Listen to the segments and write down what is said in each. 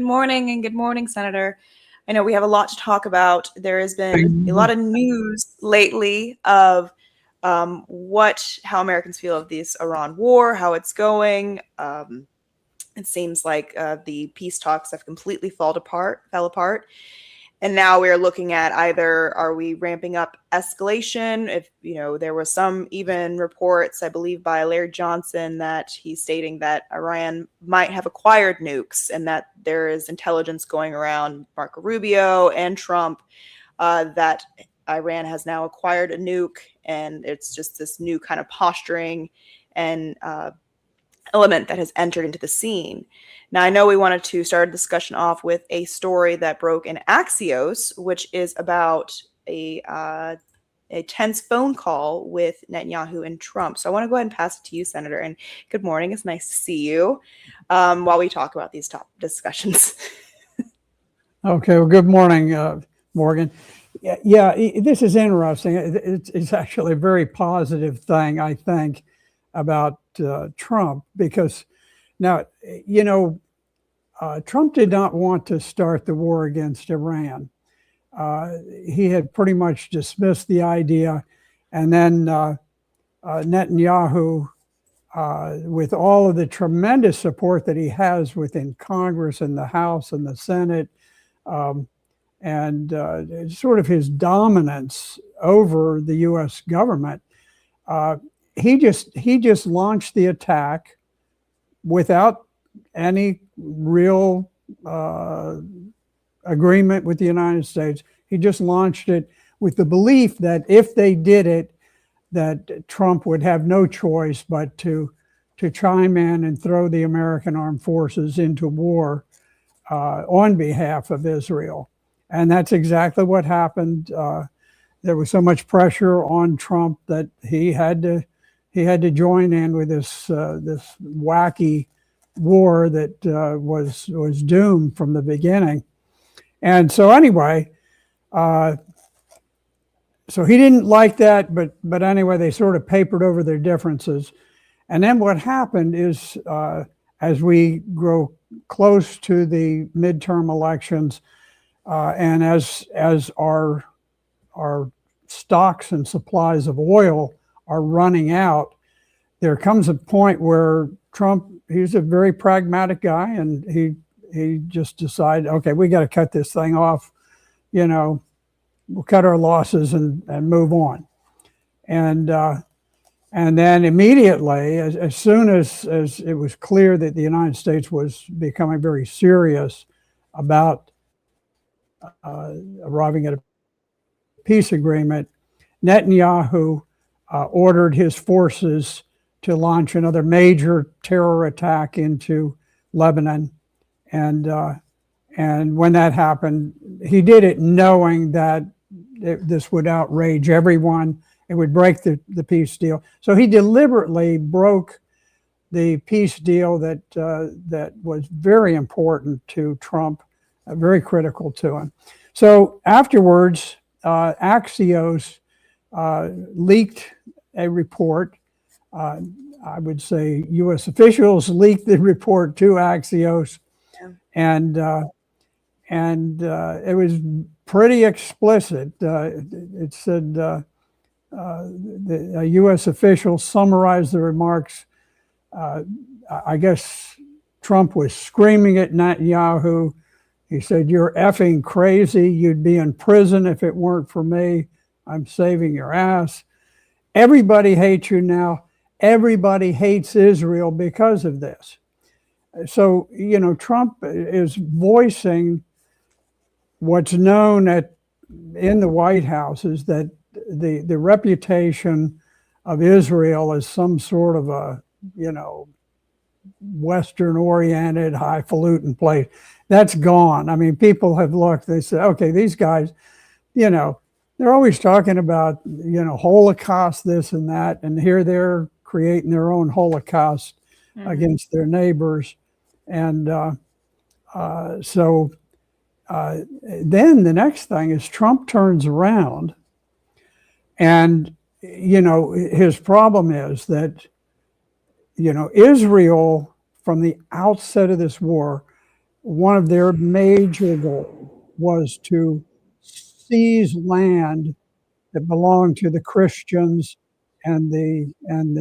morning, and good morning, Senator. I know we have a lot to talk about. There has been a lot of news lately of how Americans feel of this Iran war, how it's going. It seems like the peace talks have completely fell apart. And now we're looking at either are we ramping up escalation? If, there was some even reports, I believe, by Larry Johnson that he's stating that Iran might have acquired nukes and that there is intelligence going around Marco Rubio and Trump that Iran has now acquired a nuke, and it's just this new kind of posturing and element that has entered into the scene. Now, I know we wanted to start a discussion off with a story that broke in Axios, which is about a tense phone call with Netanyahu and Trump. So I want to go ahead and pass it to you, Senator. And good morning. It's nice to see you while we talk about these top discussions. Okay. Well, good morning, Morgan. Yeah, this is interesting. It's actually a very positive thing, I think, about Trump, because now, Trump did not want to start the war against Iran. He had pretty much dismissed the idea, and then Netanyahu, with all of the tremendous support that he has within Congress and the House and the Senate, and sort of his dominance over the U.S. government, he just launched the attack without any real agreement with the United States. He just launched it with the belief that if they did it, that Trump would have no choice but to chime in and throw the American armed forces into war on behalf of Israel. And that's exactly what happened. There was so much pressure on Trump that he had to join in with this wacky war that was doomed from the beginning. And so anyway, so he didn't like that, but anyway, they sort of papered over their differences. And then what happened is, as we grow close to the midterm elections, and as our stocks and supplies of oil are running out, there comes a point where Trump, he's a very pragmatic guy, and he just decided, okay, we got to cut this thing off. We'll cut our losses and move on. And then immediately, as soon as it was clear that the United States was becoming very serious about arriving at a peace agreement, Netanyahu ordered his forces to launch another major terror attack into Lebanon. And when that happened, he did it knowing that this would outrage everyone. It would break the peace deal. So he deliberately broke the peace deal that was very important to Trump, very critical to him. So afterwards, Axios leaked a report. I would say U.S. officials leaked the report to Axios, and it was pretty explicit. It said the U.S. official summarized the remarks. I guess Trump was screaming at Netanyahu. He said, "You're effing crazy. You'd be in prison if it weren't for me. I'm saving your ass. Everybody hates you now. Everybody hates Israel because of this." So, Trump is voicing what's known in the White House is that the reputation of Israel as some sort of a, Western-oriented, highfalutin place, that's gone. I mean, people have looked, they say, okay, these guys, they're always talking about, Holocaust, this and that, and here they're creating their own Holocaust against their neighbors. And so then the next thing is Trump turns around, and, his problem is that, Israel, from the outset of this war, one of their major goals was to seize land that belonged to the Christians and the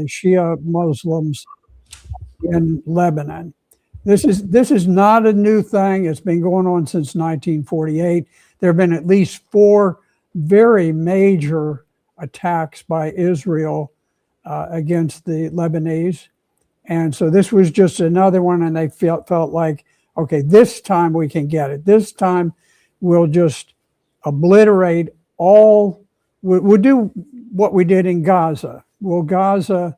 Shia Muslims in Lebanon. This is not a new thing. It's been going on since 1948. There have been at least 4 very major attacks by Israel against the Lebanese. And so this was just another one, and they felt like, okay, this time we can get it. This time we'll just obliterate all. We'll do what we did in Gaza. We'll Gaza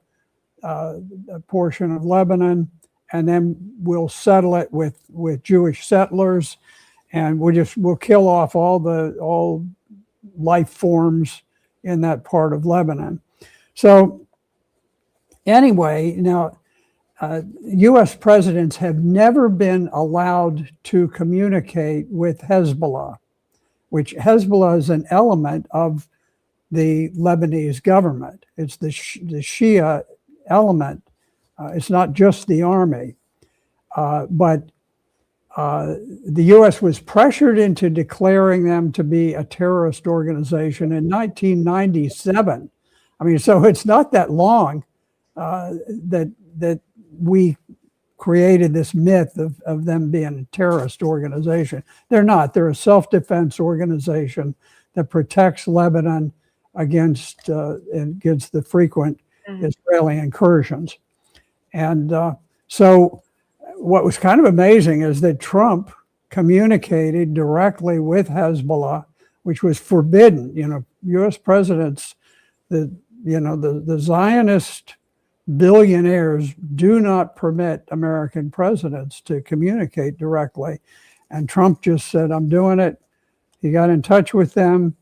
a portion of Lebanon, and then we'll settle it with Jewish settlers, and we'll kill off all life forms in that part of Lebanon. So anyway, now U.S. presidents have never been allowed to communicate with Hezbollah, which Hezbollah is an element of the Lebanese government. It's the Shia element. It's not just the army. But the U.S. was pressured into declaring them to be a terrorist organization in 1997. I mean, so it's not that long that we created this myth of them being a terrorist organization. They're not. They're a self-defense organization that protects Lebanon against the frequent Israeli incursions. And so what was kind of amazing is that Trump communicated directly with Hezbollah, which was forbidden. U.S. presidents, the Zionist billionaires do not permit American presidents to communicate directly. And Trump just said, I'm doing it. He got in touch with them.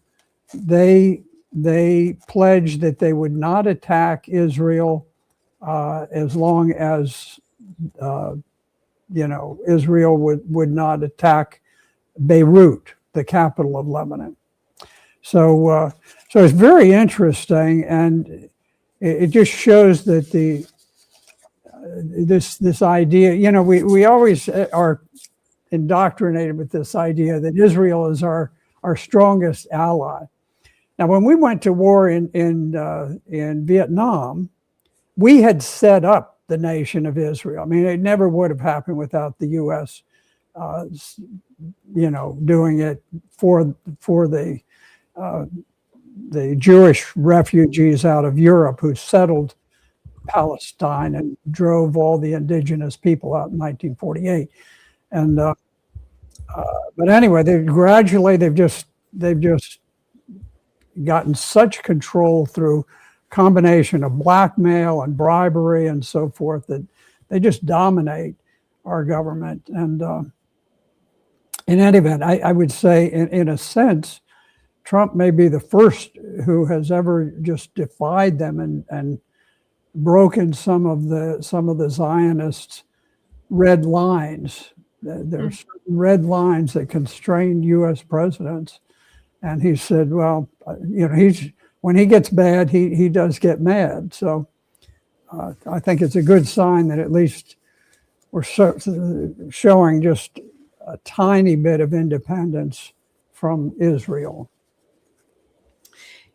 They pledged that they would not attack Israel as long as Israel would not attack Beirut, the capital of Lebanon. So it's very interesting, and it just shows that this idea. We always are indoctrinated with this idea that Israel is our strongest ally. Now, when we went to war in Vietnam, we had set up the nation of Israel. I mean, it never would have happened without the U.S. Doing it for the Jewish refugees out of Europe who settled Palestine and drove all the indigenous people out in 1948. And but anyway, they've just gotten such control through combination of blackmail and bribery and so forth that they just dominate our government. And in any event, I would say, in a sense, Trump may be the first who has ever just defied them and broken some of the Zionists' red lines. There's red lines that constrain U.S. presidents. And he said, well, when he gets bad, he does get mad. So I think it's a good sign that at least we're showing just a tiny bit of independence from Israel.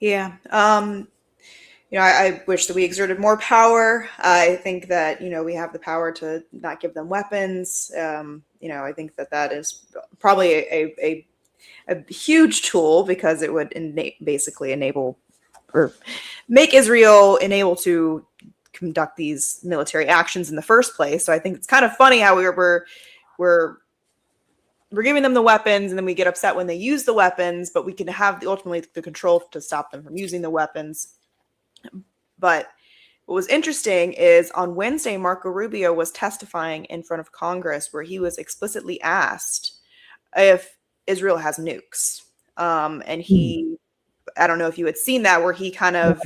Yeah. I wish that we exerted more power. I think that, we have the power to not give them weapons. I think that is probably a huge tool, because it would basically enable or make Israel unable to conduct these military actions in the first place. So I think it's kind of funny how we're giving them the weapons, and then we get upset when they use the weapons, but we can have ultimately the control to stop them from using the weapons. But what was interesting is on Wednesday, Marco Rubio was testifying in front of Congress, where he was explicitly asked if Israel has nukes. And I don't know if you had seen that, where he kind of,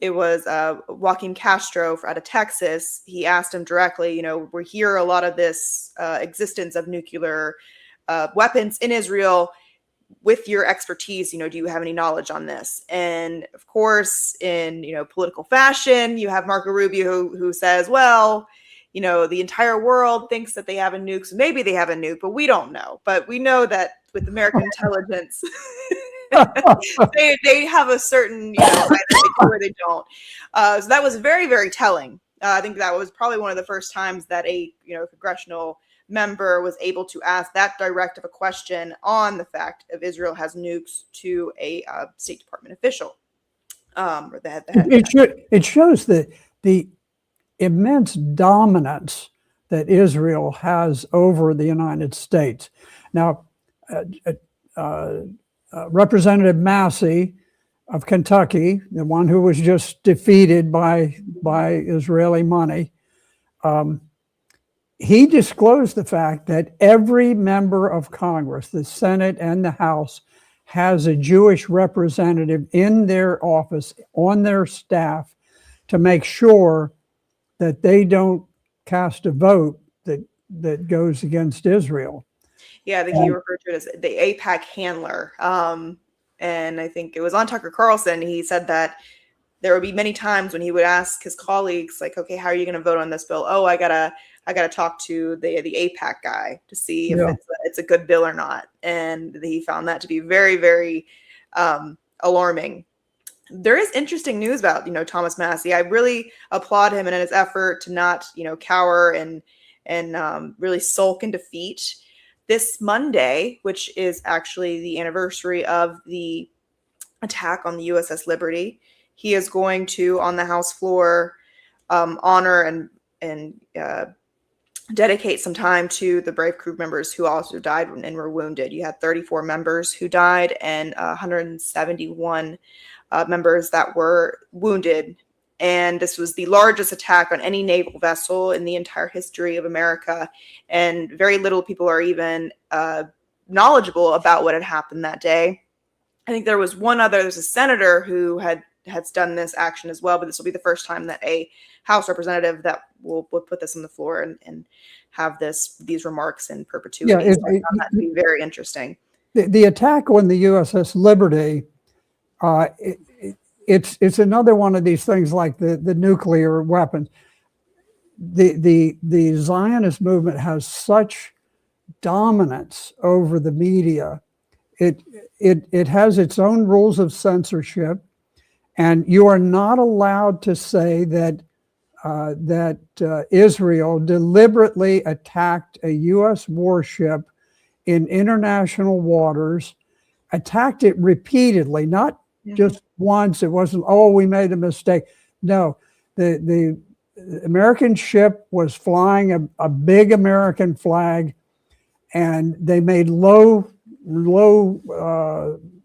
it was Joaquin Castro out of Texas. He asked him directly, we hear a lot of this existence of nuclear weapons in Israel. With your expertise, do you have any knowledge on this? And of course, in political fashion, you have Marco Rubio who says, well, the entire world thinks that they have a nuke. So maybe they have a nuke, but we don't know. But we know that with American intelligence, they have a certain, either they do or they don't. So that was very, very telling. I think that was probably one of the first times that a congressional member was able to ask that direct of a question on the fact of Israel has nukes to a State Department official. Or the head. It shows the immense dominance that Israel has over the United States. Now, Representative Massey of Kentucky, the one who was just defeated by Israeli money, he disclosed the fact that every member of Congress, the Senate and the House, has a Jewish representative in their office, on their staff, to make sure that they don't cast a vote that goes against Israel. Yeah, I think he referred to it as the AIPAC handler. And I think it was on Tucker Carlson. He said that there would be many times when he would ask his colleagues, like, okay, how are you going to vote on this bill? Oh, I gotta talk to the AIPAC guy to see if it's a good bill or not. And he found that to be very, very alarming. There is interesting news about, Thomas Massie. I really applaud him in his effort to not, cower and really sulk in defeat. This Monday, which is actually the anniversary of the attack on the USS Liberty, he is going to, on the House floor, honor and dedicate some time to the brave crew members who also died and were wounded. You had 34 members who died and 171 members that were wounded. And this was the largest attack on any naval vessel in the entire history of America. And very little people are even knowledgeable about what had happened that day. I think there's a senator who had done this action as well, but this will be the first time that a House representative that will put this on the floor and have these remarks in perpetuity. Yeah, so I found that to be very interesting. The attack on the USS Liberty, it's another one of these things like the nuclear weapons. The Zionist movement has such dominance over the media. It has its own rules of censorship, and you are not allowed to say that Israel deliberately attacked a U.S. warship in international waters, attacked it repeatedly, not just once. It wasn't, oh, we made a mistake. No, the American ship was flying a big American flag, and they made low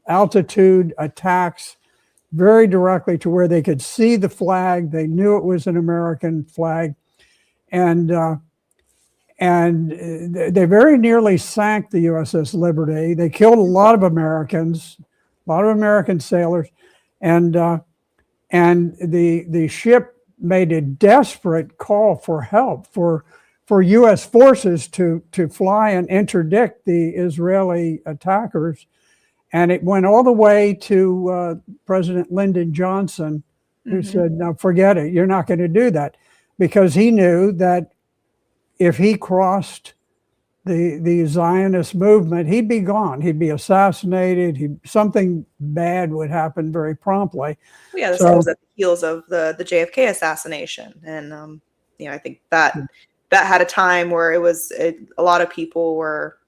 altitude attacks very directly to where they could see the flag. They knew it was an American flag, and they very nearly sank the USS Liberty. They killed a lot of Americans, a lot of American sailors, and the ship made a desperate call for help for U.S. forces to fly and interdict the Israeli attackers. And it went all the way to President Lyndon Johnson, who said, no, forget it. You're not going to do that. Because he knew that if he crossed the Zionist movement, he'd be gone. He'd be assassinated. Something bad would happen very promptly. Well, yeah, this was at the heels of the JFK assassination. And, I think that had a time where it was a lot of people were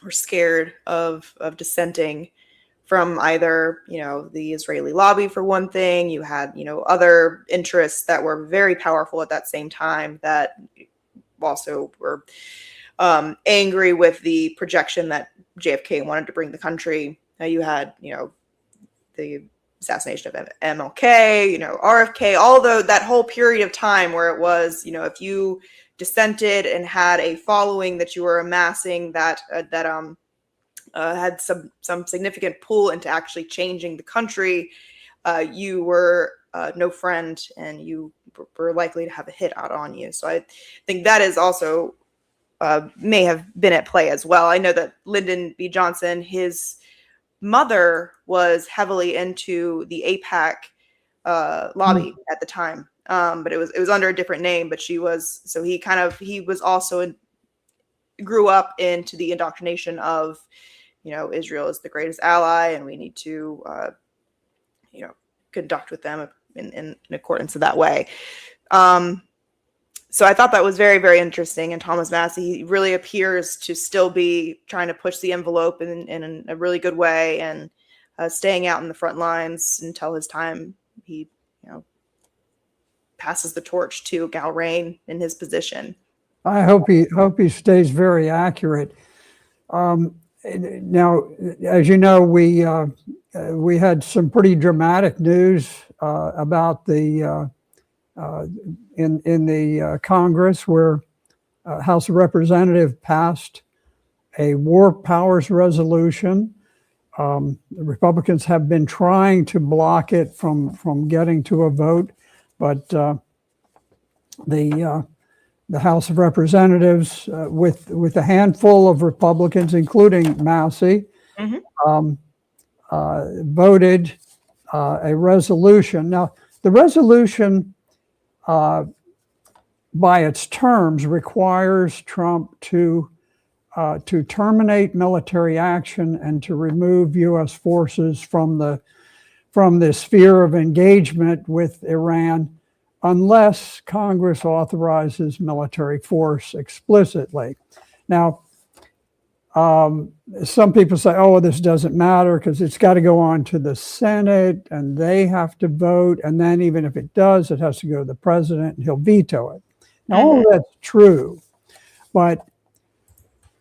scared of dissenting from either, the Israeli lobby for one thing. You had, other interests that were very powerful at that same time that also were angry with the projection that JFK wanted to bring the country. You had, the assassination of MLK, RFK, although that whole period of time where it was, if you dissented and had a following that you were amassing that had some significant pull into actually changing the country, you were no friend, and you were likely to have a hit out on you. So I think that is also may have been at play as well. I know that Lyndon B. Johnson, his mother was heavily into the AIPAC lobby at the time. but it was under a different name. But he was also grew up into the indoctrination of, Israel is the greatest ally, and we need to, conduct with them in accordance to that way. So I thought that was very, very interesting. And Thomas Massie, he really appears to still be trying to push the envelope in a really good way, and staying out in the front lines until his time. He, passes the torch to Gowrain in his position. I hope he stays very accurate. Now, as you know, we had some pretty dramatic news about the in the Congress, where House of Representatives passed a war powers resolution. The Republicans have been trying to block it from getting to a vote, but the House of Representatives, with a handful of Republicans, including Massie, voted a resolution. Now, the resolution, by its terms, requires Trump to terminate military action and to remove U.S. forces from the sphere of engagement with Iran, unless Congress authorizes military force explicitly. Now, some people say, oh, this doesn't matter because it's got to go on to the Senate and they have to vote. And then even if it does, it has to go to the president and he'll veto it. Now, all of that's true. But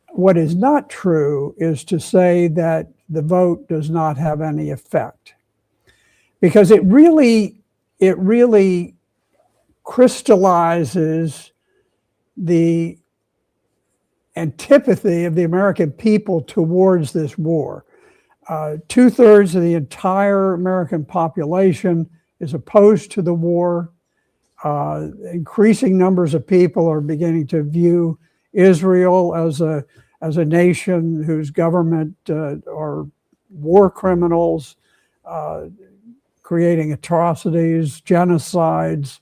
what is not true is to say that the vote does not have any effect, because it really crystallizes the antipathy of the American people towards this war. 2/3 of the entire American population is opposed to the war. Increasing numbers of people are beginning to view Israel as a nation whose government are war criminals, creating atrocities, genocides,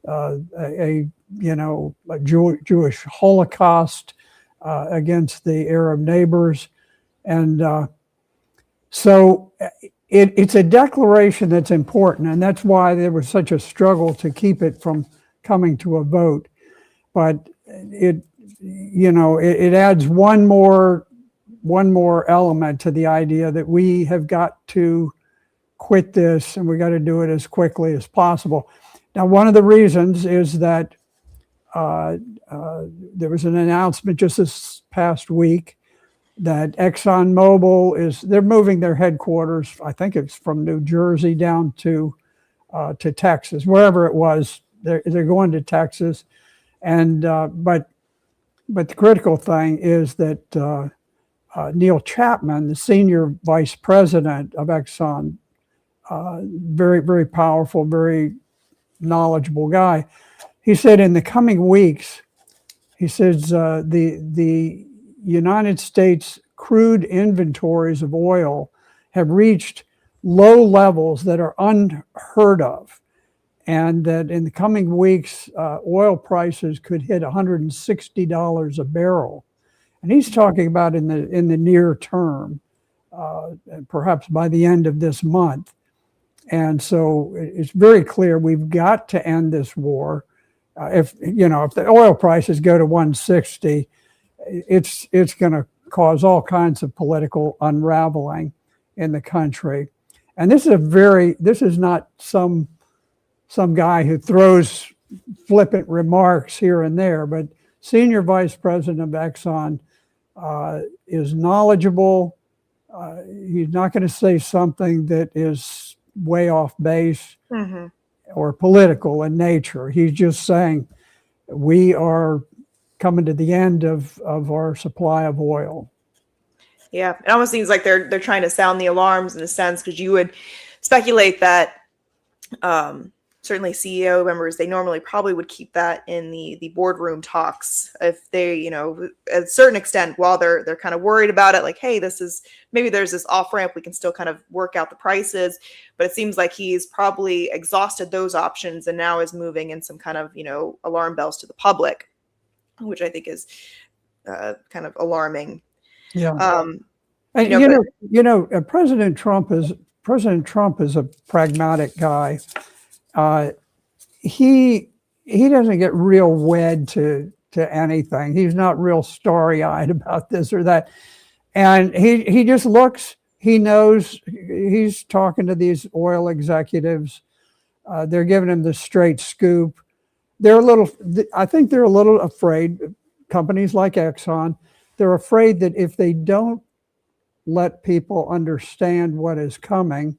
a Jewish Holocaust against the Arab neighbors. And so it's a declaration that's important, and that's why there was such a struggle to keep it from coming to a vote. But it adds one more element to the idea that we have got to quit this, and we got to do it as quickly as possible. Now, one of the reasons is that there was an announcement just this past week that ExxonMobil they're moving their headquarters. I think it's from New Jersey down to Texas, wherever it was. They're going to Texas, and but the critical thing is that Neil Chapman, the senior vice president of Exxon, very, very powerful, very knowledgeable guy, he said in the coming weeks, he says the United States crude inventories of oil have reached low levels that are unheard of, and that in the coming weeks, oil prices could hit $160 a barrel. And he's talking about in the near term, perhaps by the end of this month. And so it's very clear we've got to end this war. If the oil prices go to 160, it's going to cause all kinds of political unraveling in the country. And this is not some guy who throws flippant remarks here and there, but senior vice president of Exxon is knowledgeable. He's not going to say something that is way off base or political in nature. He's just saying we are coming to the end of our supply of oil. Yeah, it almost seems like they're trying to sound the alarms in a sense, because you would speculate that certainly CEO members, they normally probably would keep that in the boardroom talks if they, you know, at a certain extent, while they're kind of worried about it, like, hey, this is maybe there's this off ramp, we can still kind of work out the prices. But it seems like he's probably exhausted those options and now is moving in some kind of, you know, alarm bells to the public, which I think is kind of alarming. Yeah. You And know, President Trump is a pragmatic guy. He doesn't get real wed to anything. He's not real starry-eyed about this or that. And he just looks, he knows, he's talking to these oil executives. They're giving him the straight scoop. I think they're a little afraid, companies like Exxon, they're afraid that if they don't let people understand what is coming,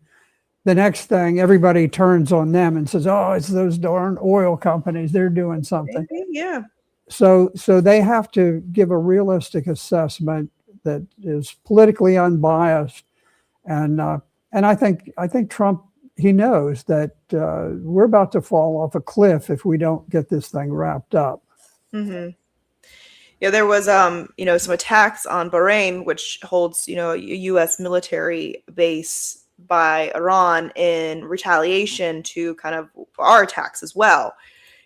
the next thing everybody turns on them and says, oh, it's those darn oil companies, they're doing something. yeah. So they have to give a realistic assessment that is politically unbiased. And I think Trump, he knows that we're about to fall off a cliff if we don't get this thing wrapped up. Mm-hmm. Yeah, there was, you know, some attacks on Bahrain, which holds, you know, a U.S. military base by Iran in retaliation to kind of our attacks as well.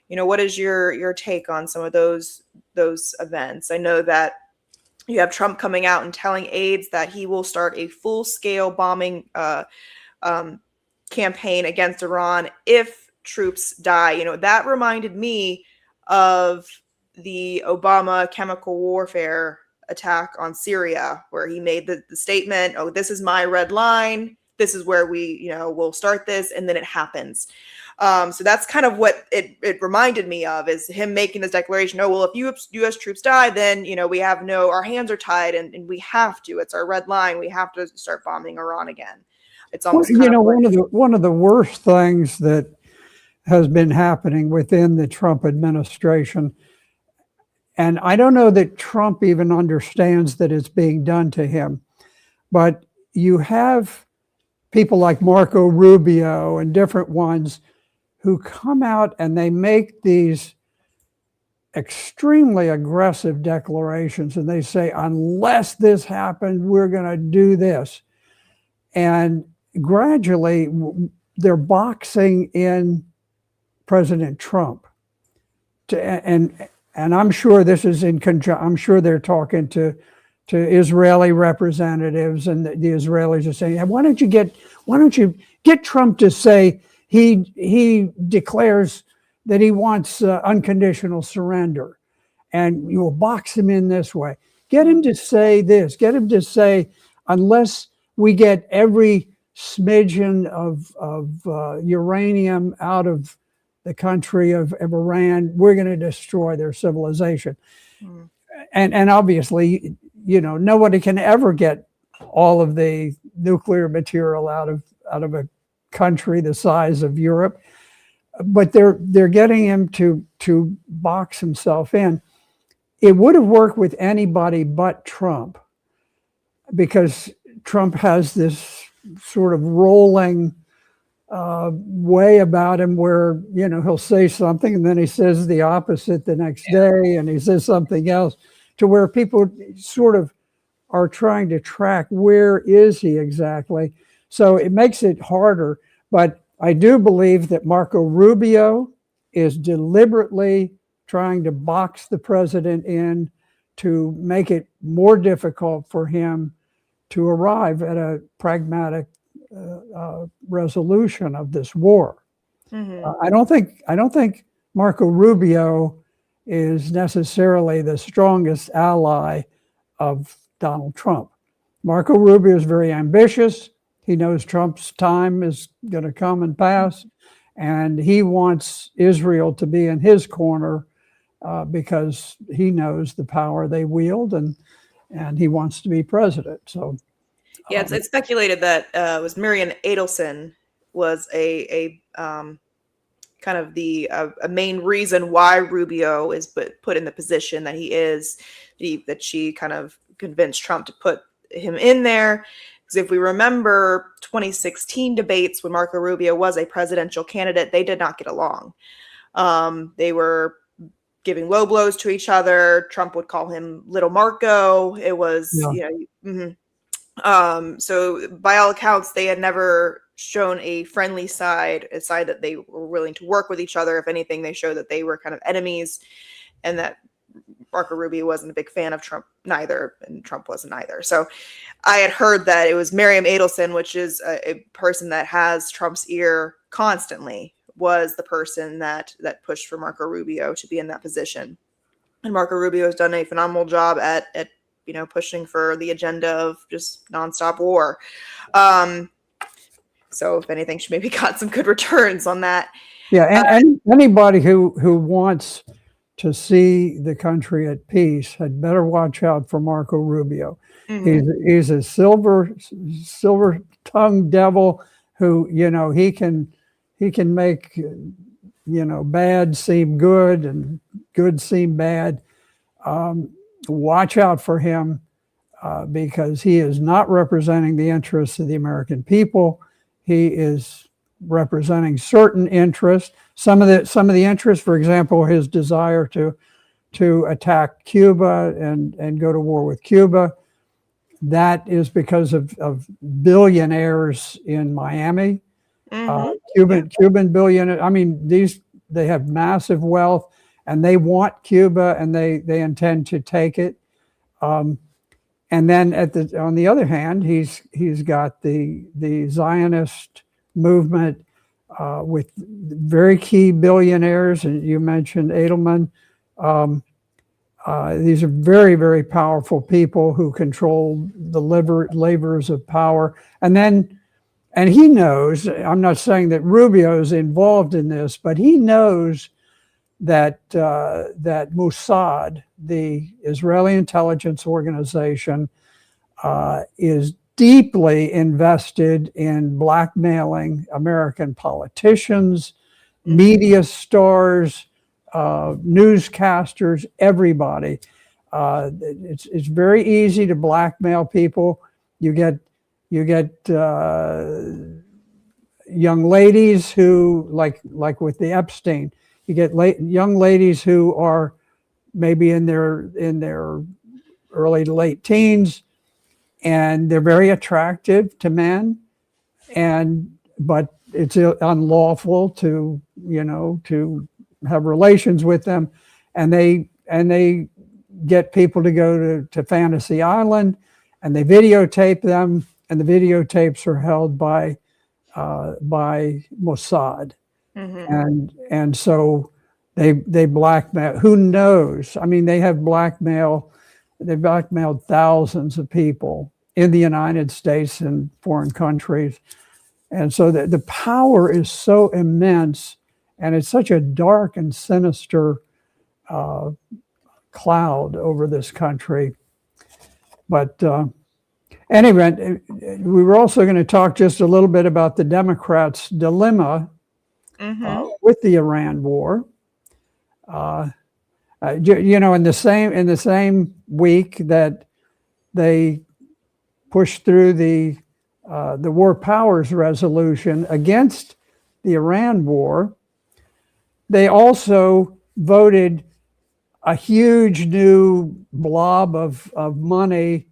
You know, what is your take on some of those events? I know that you have Trump coming out and telling aides that he will start a full-scale bombing campaign against Iran if troops die. You know, that reminded me of the Obama chemical warfare attack on Syria, where he made the statement, oh, this is my red line. This is where we, you know, will start this. And then it happens. So that's kind of what it reminded me of, is him making this declaration. Oh, well, if U.S. troops die, then, you know, we have our hands are tied and we have to, it's our red line. We have to start bombing Iran again. It's almost kind of one of the worst things that has been happening within the Trump administration, and I don't know that Trump even understands that it's being done to him, but you have people like Marco Rubio and different ones who come out and they make these extremely aggressive declarations, and they say, unless this happens, we're going to do this. And gradually they're boxing in President Trump. And I'm sure this is I'm sure they're talking to Israeli representatives, and the Israelis are saying, why don't you get Trump to say he declares that he wants unconditional surrender, and you will box him in this way. Get him to say this. Get him to say, unless we get every smidgen of uranium out of the country of Iran, we're going to destroy their civilization. Mm. And obviously, you know, nobody can ever get all of the nuclear material out of a country the size of Europe, but they're getting him to box himself in. It would have worked with anybody but Trump, because Trump has this sort of rolling way about him where, you know, he'll say something and then he says the opposite the next day, and he says something else, to where people sort of are trying to track where is he exactly. So it makes it harder. But I do believe that Marco Rubio is deliberately trying to box the president in to make it more difficult for him to arrive at a pragmatic resolution of this war. Mm-hmm. I don't think Marco Rubio is necessarily the strongest ally of Donald Trump. Marco Rubio is very ambitious. He knows Trump's time is going to come and pass, and he wants Israel to be in his corner because he knows the power they wield, and he wants to be president. So, yeah, it's speculated that was Marian Adelson was a kind of a main reason why Rubio is put in the position that he is, that she kind of convinced Trump to put him in there. Because if we remember 2016 debates when Marco Rubio was a presidential candidate, they did not get along. They were giving low blows to each other. Trump would call him Little Marco. It was, so by all accounts, they had never shown a friendly side, a side that they were willing to work with each other. If anything, they showed that they were kind of enemies, and that Marco Rubio wasn't a big fan of Trump neither, and Trump wasn't either. So I had heard that it was Miriam Adelson, which is a person that has Trump's ear constantly, was the person that pushed for Marco Rubio to be in that position. And Marco Rubio has done a phenomenal job at pushing for the agenda of just nonstop war. So if anything, she maybe got some good returns on that. Yeah, and anybody who wants to see the country at peace had better watch out for Marco Rubio. Mm-hmm. He's a silver-tongued devil who, he can make, bad seem good and good seem bad. Watch out for him because he is not representing the interests of the American people. He is representing certain interests. Some of the interests, for example, his desire to attack Cuba and go to war with Cuba. That is because of billionaires in Miami. Mm-hmm. Cuban billionaires. I mean, they have massive wealth, and they want Cuba, and they intend to take it. And then on the other hand, he's got the Zionist movement with very key billionaires, and you mentioned Edelman. These are very, very powerful people who control the levers of power. And he knows, I'm not saying that Rubio is involved in this, but he knows that Mossad, the Israeli intelligence organization, is deeply invested in blackmailing American politicians, media stars, newscasters, everybody. It's very easy to blackmail people. You get young ladies who, like with the Epstein, you get young ladies who are maybe in their early to late teens, and they're very attractive to men, but it's unlawful to have relations with them, and they get people to go to Fantasy Island, and they videotape them, and the videotapes are held by Mossad. Mm-hmm. And so they blackmail. Who knows? I mean, they've blackmailed thousands of people in the United States and foreign countries. And so the power is so immense, and it's such a dark and sinister cloud over this country. But anyway, we were also going to talk just a little bit about the Democrats' dilemma with the Iran war. In the same week that they pushed through the War Powers Resolution against the Iran war, they also voted a huge new blob of money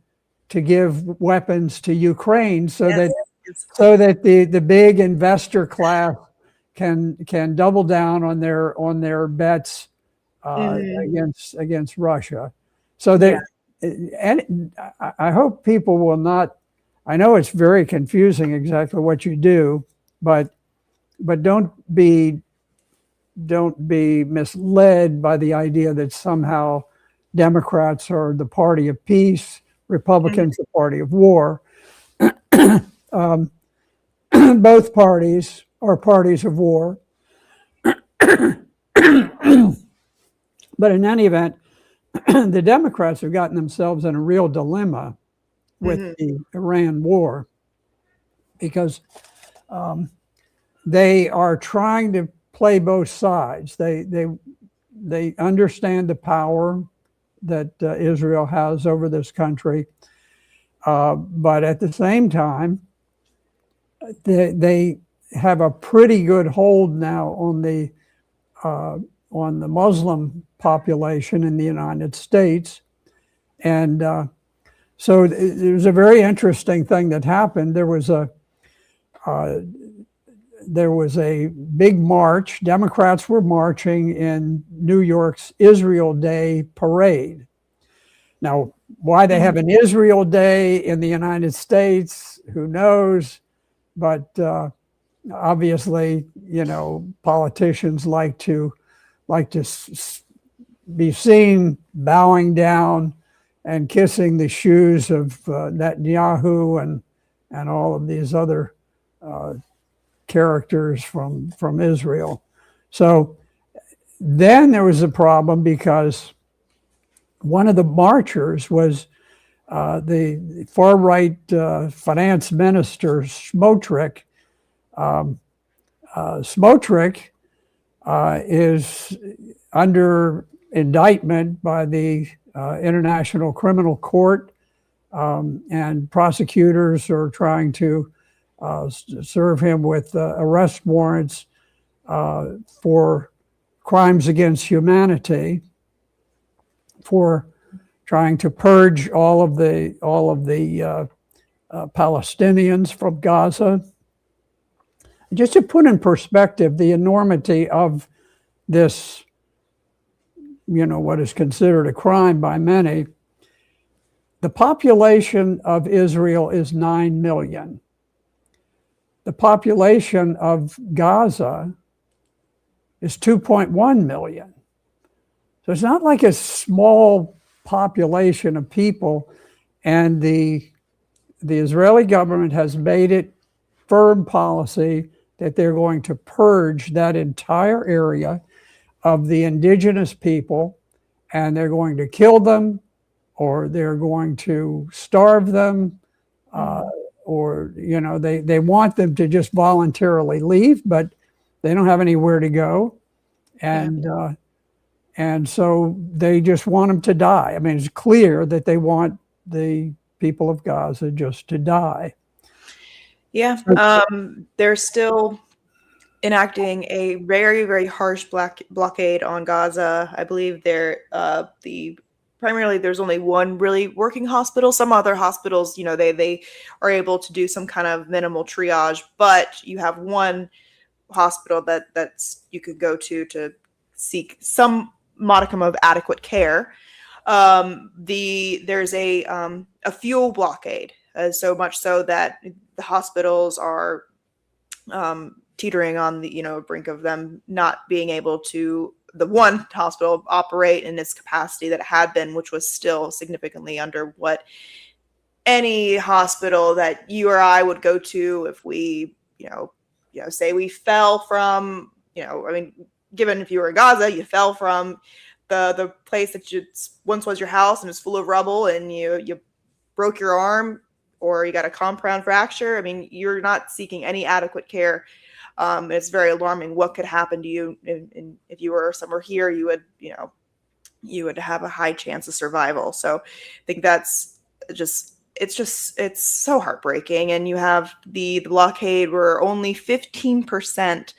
to give weapons to Ukraine, so that the big investor class can double down on their bets against Russia. So and I hope people will not. I know it's very confusing exactly what you do, but don't be misled by the idea that somehow Democrats are the party of peace, Republicans the party of war. Both parties are parties of war. But in any event, the Democrats have gotten themselves in a real dilemma with the Iran war, because they are trying to play both sides. They understand the power that Israel has over this country. But at the same time, they have a pretty good hold now on the Muslim population in the United States. And so there's a very interesting thing that happened. There was a big march. Democrats were marching in New York's Israel Day parade. Now, why they have an Israel Day in the United States, who knows? But obviously, politicians like to be seen bowing down and kissing the shoes of Netanyahu and all of these other characters from Israel. So then there was a problem because one of the marchers was the far-right finance minister, Smotrich. Smotrich is under indictment by the International Criminal Court, and prosecutors are trying to serve him with arrest warrants for crimes against humanity, for trying to purge all of the Palestinians from Gaza. Just to put in perspective the enormity of this, what is considered a crime by many, the population of Israel is 9 million. The population of Gaza is 2.1 million. So it's not like a small population of people, and the Israeli government has made it firm policy that they're going to purge that entire area of the indigenous people, and they're going to kill them, or they're going to starve them, or they want them to just voluntarily leave, but they don't have anywhere to go, and so they just want them to die. I mean, it's clear that they want the people of Gaza just to die. Yeah, they're still enacting a very, very harsh blockade on Gaza. I believe primarily there's only one really working hospital. Some other hospitals, they are able to do some kind of minimal triage, but you have one hospital that's you could go to seek some modicum of adequate care. There's a fuel blockade, so much so that the hospitals are teetering on the brink of them not being able to, the one hospital, operate in its capacity that it had been, which was still significantly under what any hospital that you or I would go to if we say we fell from given if you were in Gaza, you fell from the place that once was your house and is full of rubble, and you broke your arm or you got a compound fracture. I mean, you're not seeking any adequate care. It's very alarming what could happen to you. And if you were somewhere here, you would have a high chance of survival. So I think that's it's so heartbreaking. And you have the blockade where only 15%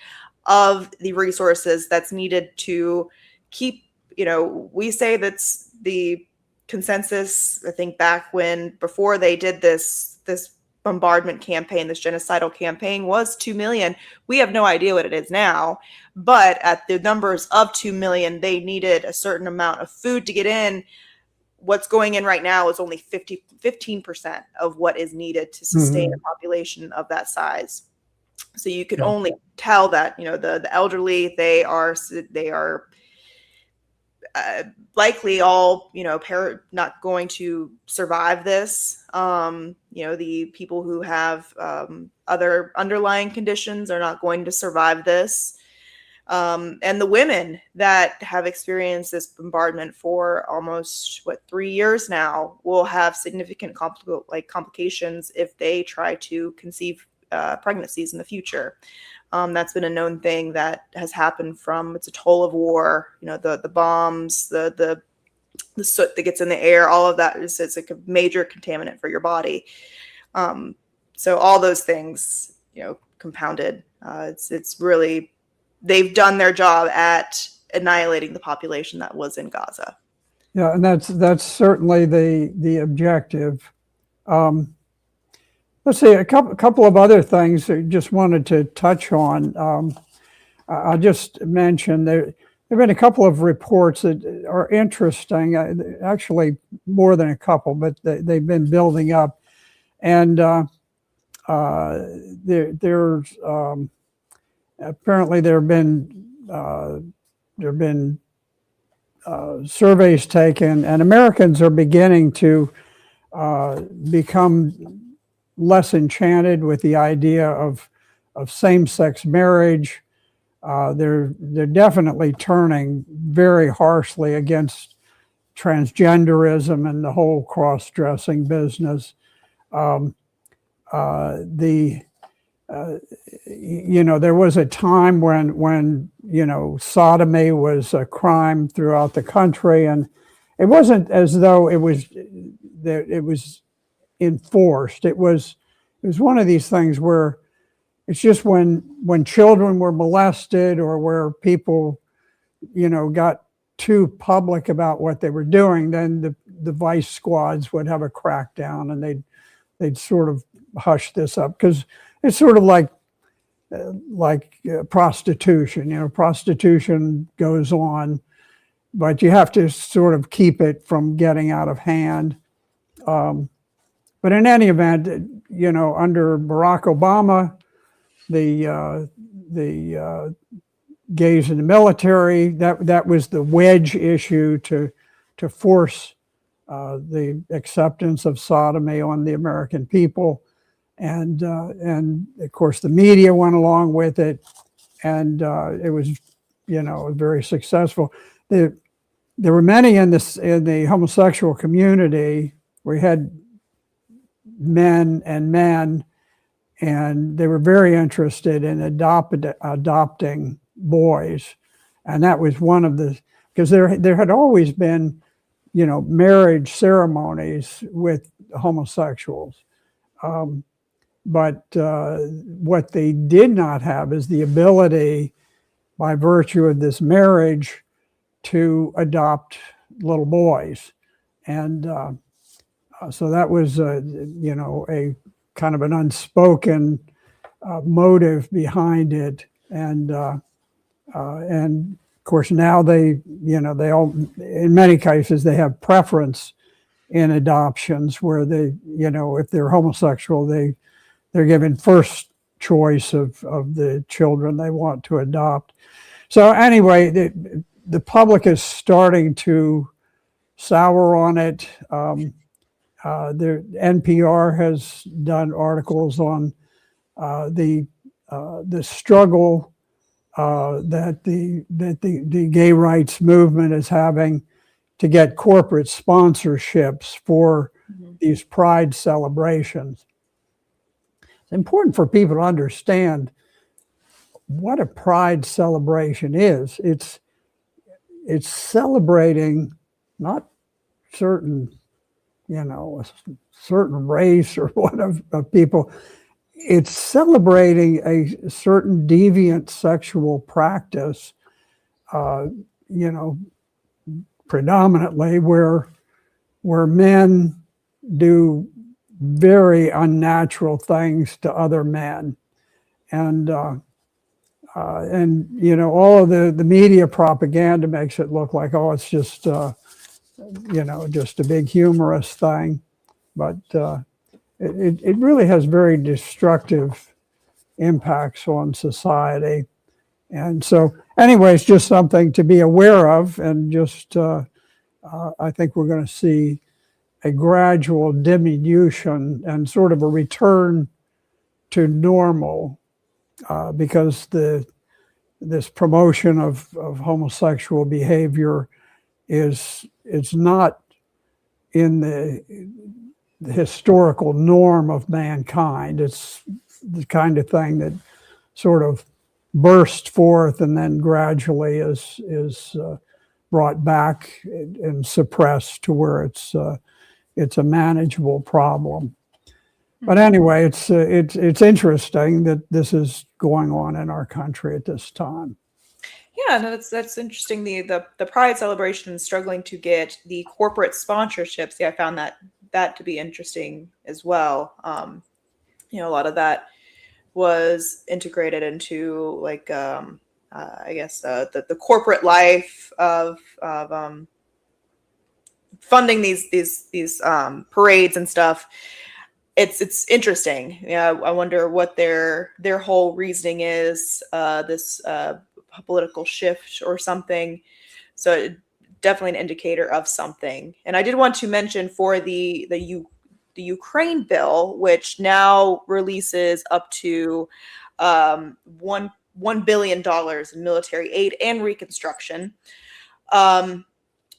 of the resources that's needed to keep, we say that's the consensus. I think back before they did this bombardment campaign, this genocidal campaign, was 2 million. We have no idea what it is now, but at the numbers of 2 million, they needed a certain amount of food to get in. What's going in right now is only 15% of what is needed to sustain a population of that size. So you could only tell that, the elderly, they are likely all, not going to survive this. The people who have other underlying conditions are not going to survive this. And the women that have experienced this bombardment for almost 3 years now will have significant complications if they try to conceive pregnancies in the future. That's been a known thing that has happened it's a toll of war, the bombs, the the soot that gets in the air, all of that is it's like a major contaminant for your body. So all those things, compounded. It's really, they've done their job at annihilating the population that was in Gaza. Yeah, and that's certainly the objective. Let's see, a couple of other things I just wanted to touch on. I'll just mention there have been a couple of reports that are interesting, actually more than a couple, but they've been building up. And there's apparently there have been surveys taken, and Americans are beginning to become less enchanted with the idea of same-sex marriage. They're definitely turning very harshly against transgenderism and the whole cross-dressing business. There was a time when sodomy was a crime throughout the country, and it wasn't as though it was enforced. It was one of these things where it's just when children were molested, or where people got too public about what they were doing, then the vice squads would have a crackdown, and they'd sort of hush this up, because it's sort of like prostitution. Prostitution goes on, but you have to sort of keep it from getting out of hand. But in any event, under Barack Obama, the gays in the military, that was the wedge issue to force the acceptance of sodomy on the American people. And of course the media went along with it, and it was very successful. There were many in the homosexual community. We had men, and they were very interested in adopting boys, and that was one of the, because there had always been marriage ceremonies with homosexuals. But what they did not have is the ability, by virtue of this marriage, to adopt little boys. And so that was, a kind of an unspoken motive behind it. And of course, now they all, in many cases, they have preference in adoptions, where they, if they're homosexual, they're given first choice of the children they want to adopt. So anyway, the public is starting to sour on it. The NPR has done articles on the struggle that the gay rights movement is having to get corporate sponsorships for these pride celebrations. It's important for people to understand what a pride celebration is. It's celebrating not certain, a certain race or what of people. It's celebrating a certain deviant sexual practice, predominantly where men do very unnatural things to other men. And all of the media propaganda makes it look like, oh, it's just, just a big humorous thing. But it really has very destructive impacts on society. And so anyway, it's just something to be aware of. And just, I think we're going to see a gradual diminution and sort of a return to normal, because this promotion of homosexual behavior it's not in the historical norm of mankind. It's the kind of thing that sort of burst forth and then gradually is brought back and suppressed to where it's a manageable problem. But anyway, it's interesting that this is going on in our country at this time. Yeah, no, that's interesting. The Pride celebration is struggling to get the corporate sponsorships. Yeah, I found that to be interesting as well. A lot of that was integrated into like I guess the corporate life of funding these parades and stuff. It's interesting. Yeah, I wonder what their whole reasoning is. This political shift or something. So definitely an indicator of something. And I did want to mention for the Ukraine bill, which now releases up to $1 billion in military aid and reconstruction.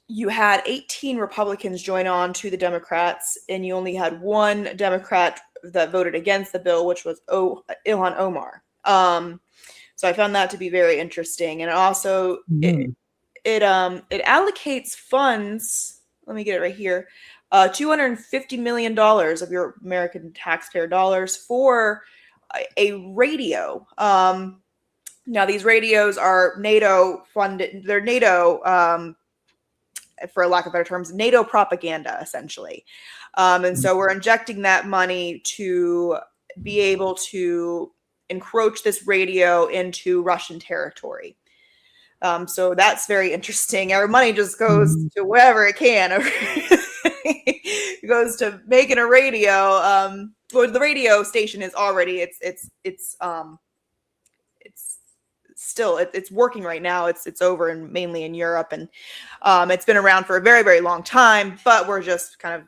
You had 18 Republicans join on to the Democrats, and you only had one Democrat that voted against the bill, which was Ilhan Omar. So I found that to be very interesting. And also it allocates funds. Let me get it right here. $250 million of your American taxpayer dollars for a radio. Now these radios are NATO funded. They're NATO, for lack of better terms, NATO propaganda, essentially. And so we're injecting that money to be able to encroach this radio into Russian territory. So that's very interesting. Our money just goes to wherever it can. It goes to making a radio. Well, the radio station is already it's still it's working right now. It's over and mainly in Europe, and it's been around for a very, very long time. But we're just kind of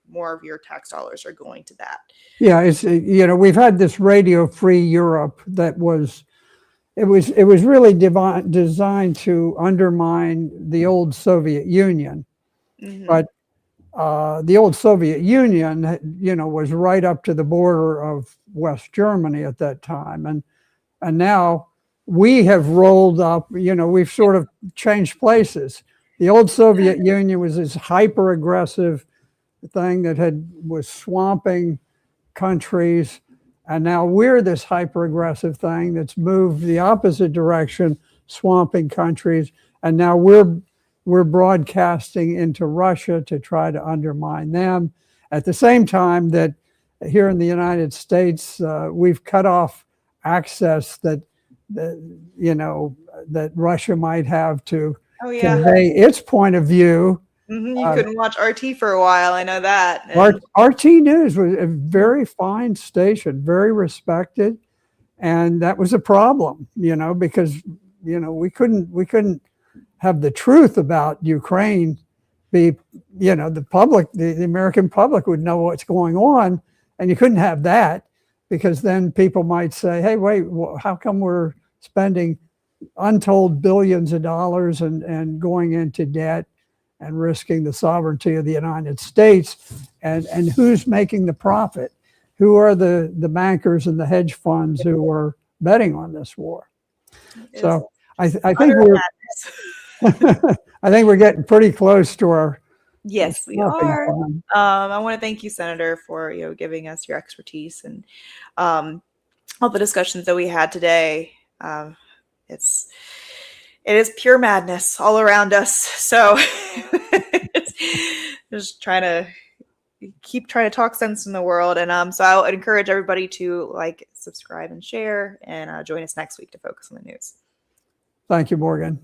more of your tax dollars are going to that. Yeah, it's we've had this Radio Free Europe that was really designed to undermine the old Soviet Union, but the old Soviet Union, was right up to the border of West Germany at that time, and now we have rolled up. We've sort of changed places. The old Soviet Union was this hyper aggressive thing that was swamping countries, and now we're this hyper aggressive thing that's moved the opposite direction, swamping countries, and now we're broadcasting into Russia to try to undermine them. At the same time that here in the United States, we've cut off access that Russia might have to convey its point of view. You couldn't watch RT for a while. I know that. RT News was a very fine station, very respected, and that was a problem, because we couldn't have the truth about Ukraine be, the American public would know what's going on, and you couldn't have that, because then people might say, hey, wait, how come we're spending untold billions of dollars and going into debt and risking the sovereignty of the United States, and who's making the profit? Who are the bankers and the hedge funds who are betting on this war? So I think we're I think we're getting pretty close to our. Yes, we are. I want to thank you, Senator, for giving us your expertise and all the discussions that we had today. It is pure madness all around us. So just trying to talk sense in the world. And so I would encourage everybody to subscribe and share, and join us next week to focus on the news. Thank you, Morgan.